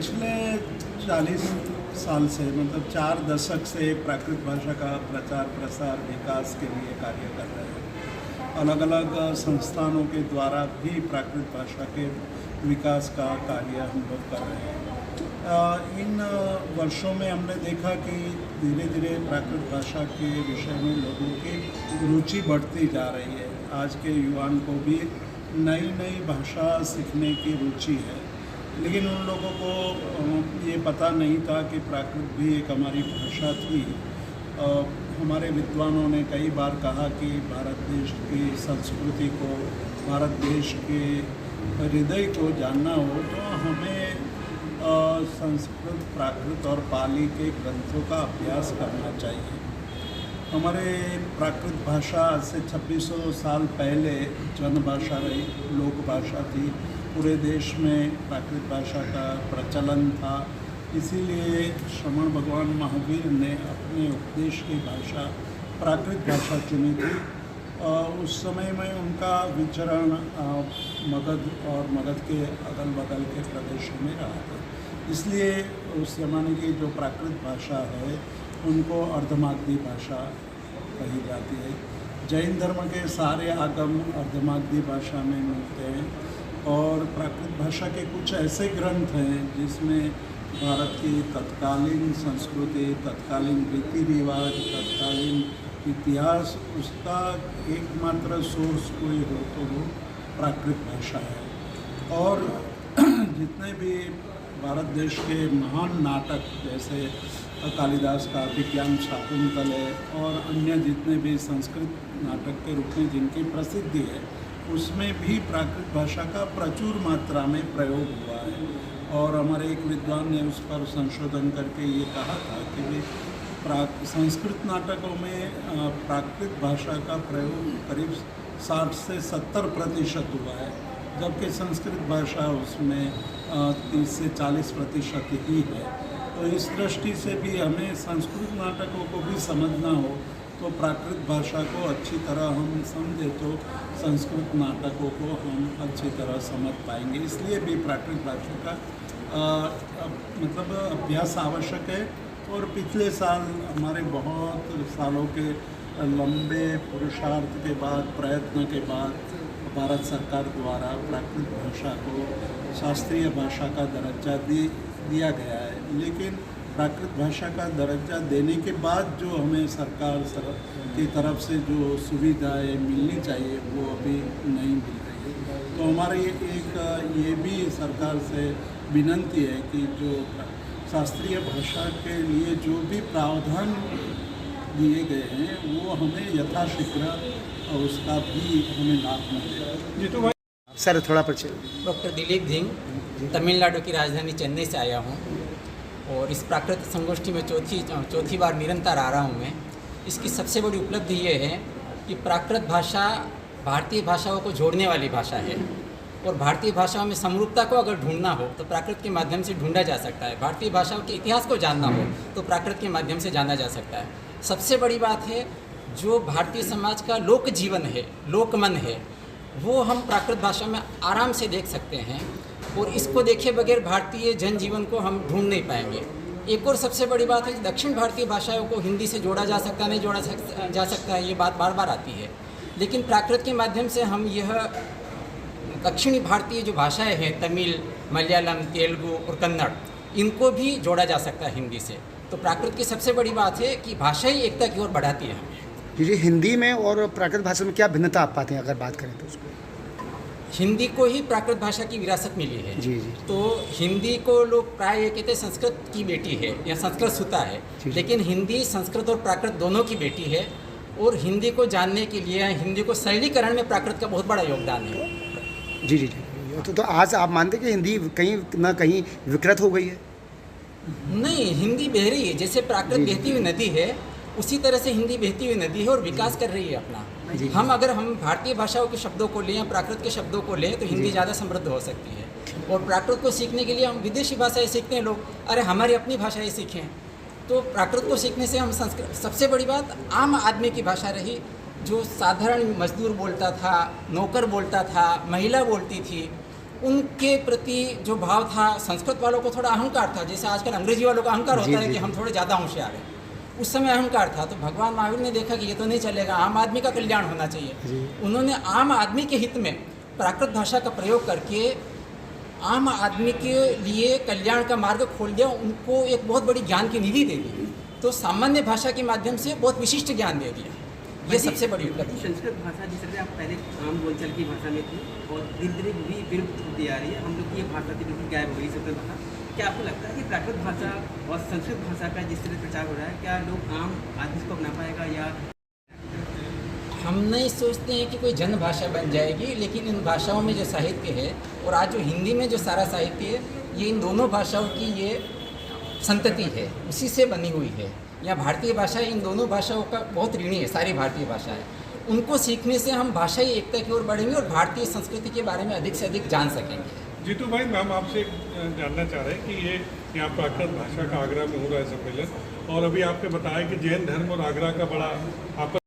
पिछले 40 साल से मतलब 4 दशक से प्राकृत भाषा का प्रचार प्रसार विकास के लिए कार्य कर रहे हैं। अलग अलग संस्थानों के द्वारा भी प्राकृत भाषा के विकास का कार्य हम लोग कर रहे हैं। इन वर्षों में हमने देखा कि धीरे धीरे प्राकृत भाषा के विषय में लोगों की रुचि बढ़ती जा रही है। आज के युवाओं को भी नई नई भाषा सीखने की रुचि है, लेकिन उन लोगों को ये पता नहीं था कि प्राकृत भी एक हमारी भाषा थी। हमारे विद्वानों ने कई बार कहा कि भारत देश की संस्कृति को, भारत देश के हृदय को जानना हो तो हमें संस्कृत, प्राकृत और पाली के ग्रंथों का अभ्यास करना चाहिए। हमारे प्राकृत भाषा से 2600 साल पहले जन भाषा रही, लोक भाषा थी। पूरे देश में प्राकृत भाषा का प्रचलन था। इसीलिए श्रमण भगवान महावीर ने अपने उपदेश की भाषा प्राकृत भाषा चुनी थी। उस समय में उनका विचरण मगध और मगध के अगल बगल के प्रदेशों में रहा था। इसलिए उस ज़माने की जो प्राकृत भाषा है उनको अर्धमागधी भाषा कही जाती है। जैन धर्म के सारे आगम अर्धमागधी भाषा में मिलते हैं और प्राकृत भाषा के कुछ ऐसे ग्रंथ हैं जिसमें भारत की तत्कालीन संस्कृति, तत्कालीन रीति रिवाज, तत्कालीन इतिहास, उसका एकमात्र सोर्स कोई हो तो वो प्राकृत भाषा है। और जितने भी भारत देश के महान नाटक जैसे कालिदास का अभिज्ञान शाकुंतले और अन्य जितने भी संस्कृत नाटक के रूप में जिनकी प्रसिद्धि है, उसमें भी प्राकृत भाषा का प्रचुर मात्रा में प्रयोग हुआ है। और हमारे एक विद्वान ने उस पर संशोधन करके ये कहा था कि संस्कृत नाटकों में प्राकृत भाषा का प्रयोग करीब 60 से 70% हुआ है, जबकि संस्कृत भाषा उसमें 30 से 40% ही है। तो इस दृष्टि से भी हमें संस्कृत नाटकों को भी समझना हो तो प्राकृत भाषा को अच्छी तरह हम समझे तो संस्कृत नाटकों को हम अच्छी तरह समझ पाएंगे। इसलिए भी प्राकृत भाषा का मतलब अभ्यास आवश्यक है। और पिछले साल हमारे बहुत सालों के लंबे पुरुषार्थ के बाद, प्रयत्न के बाद भारत सरकार द्वारा प्राकृत भाषा को शास्त्रीय भाषा का दर्जा दिया गया है। लेकिन प्राकृत भाषा का दर्जा देने के बाद जो हमें सरकार की तरफ से जो सुविधाएं मिलनी चाहिए वो अभी नहीं मिल रही है। तो हमारी एक ये भी सरकार से विनंती है कि जो शास्त्रीय भाषा के लिए जो भी प्रावधान दिए गए हैं वो हमें यथाशीघ्र उसका भी हमें लाभ मिले। जी तो भाई सर थोड़ा परिचय। डॉक्टर दिलीप धिंग, तमिलनाडु की राजधानी चेन्नई से आया हूँ और इस प्राकृतिक संगोष्ठी में चौथी बार निरंतर आ रहा हूँ मैं। इसकी सबसे बड़ी उपलब्धि ये है कि प्राकृत भाषा भारतीय भाषाओं को जोड़ने वाली भाषा है और भारतीय भाषाओं में समरूपता को अगर ढूंढना हो तो प्राकृत के माध्यम से ढूंढा जा सकता है। भारतीय भाषाओं के इतिहास को जानना हो तो प्राकृत के माध्यम से जाना जा सकता है। सबसे बड़ी बात है, जो भारतीय समाज का लोक जीवन है, लोकमन है, वो हम प्राकृत भाषा में आराम से देख सकते हैं और इसको देखे बगैर भारतीय जनजीवन को हम ढूंढ नहीं पाएंगे। एक और सबसे बड़ी बात है कि दक्षिण भारतीय भाषाओं को हिंदी से जोड़ा जा सकता, नहीं जोड़ा जा सकता है, ये बात बार बार आती है। लेकिन प्राकृत के माध्यम से हम यह दक्षिणी भारतीय जो भाषाएं हैं, तमिल, मलयालम, तेलुगु और कन्नड़, इनको भी जोड़ा जा सकता है हिंदी से। तो प्राकृत की सबसे बड़ी बात है कि भाषा ही एकता की ओर बढ़ाती है हमें। जी, हिंदी में और प्राकृत भाषा में क्या भिन्नता आप पाते हैं अगर बात करें तो उसको? हिंदी को ही प्राकृत भाषा की विरासत मिली है। जी जी। तो हिंदी को लोग प्राय ये कहते हैं संस्कृत की बेटी है या संस्कृत सुता है, लेकिन हिंदी संस्कृत और प्राकृत दोनों की बेटी है। और हिंदी को जानने के लिए, हिंदी को सरलीकरण में प्राकृत का बहुत बड़ा योगदान है। जी जी जी। तो आज आप मानते हैं कि हिंदी कहीं ना कहीं विकृत हो गई है? नहीं, हिंदी बह रही है। जैसे प्राकृत बहती हुई नदी है, उसी तरह से हिंदी बहती हुई नदी है और विकास कर रही है अपना। हम भारतीय भाषाओं के शब्दों को लें या प्राकृत के शब्दों को लें तो हिंदी ज़्यादा समृद्ध हो सकती है। और प्राकृत को सीखने के लिए हम विदेशी भाषाएं सीखते हैं लोग, अरे हमारी अपनी भाषाएं सीखें। तो प्राकृत को सीखने से हम संस्कृत, सबसे बड़ी बात आम आदमी की भाषा रही, जो साधारण मजदूर बोलता था, नौकर बोलता था, महिला बोलती थी, उनके प्रति जो भाव था, संस्कृत वालों को थोड़ा अहंकार था, जैसे आजकल अंग्रेजी वालों का अहंकार जी, होता है जी। कि हम थोड़े ज़्यादा होशियार हैं। उस समय अहंकार था, तो भगवान महावीर ने देखा कि ये तो नहीं चलेगा, आम आदमी का कल्याण होना चाहिए। जी। उन्होंने आम आदमी के हित में प्राकृत भाषा का प्रयोग करके आम आदमी के लिए कल्याण का मार्ग खोल दिया, उनको एक बहुत बड़ी ज्ञान की निधि दे दी। तो सामान्य भाषा के माध्यम से बहुत विशिष्ट ज्ञान दे दिया, ये सबसे बड़ी उपलब्धि है। संस्कृत भाषा जिस तरह आप पहले आम बोलचाल की भाषा में थी और धीरे धीरे भी विलुप्त होती आ रही है, हम लोग की ये भाषा थी बिल्कुल गायब हो गई संस्कृत भाषा। क्या आपको लगता है कि प्राकृत भाषा और संस्कृत भाषा का जिस तरह प्रचार हो रहा है, क्या लोग आम आदमी को अपना पाएगा या हम नहीं सोचते हैं कि कोई जन भाषा बन जाएगी, लेकिन इन भाषाओं में जो साहित्य है और आज जो हिंदी में जो सारा साहित्य है, ये इन दोनों भाषाओं की ये संतति है, उसी से बनी हुई है। या भारतीय भाषा इन दोनों भाषाओं का बहुत ऋणी है, सारी भारतीय भाषा है। उनको सीखने से हम भाषाई एकता की ओर बढ़ेंगे और भारतीय संस्कृति के बारे में अधिक से अधिक जान सकेंगे। जीतू भाई, हम आपसे जानना चाह रहे हैं कि ये यहाँ प्राकृत भाषा का आगरा में हो रहा है सम्मेलन, और अभी आपने बताया कि जैन धर्म और आगरा का बड़ा आपस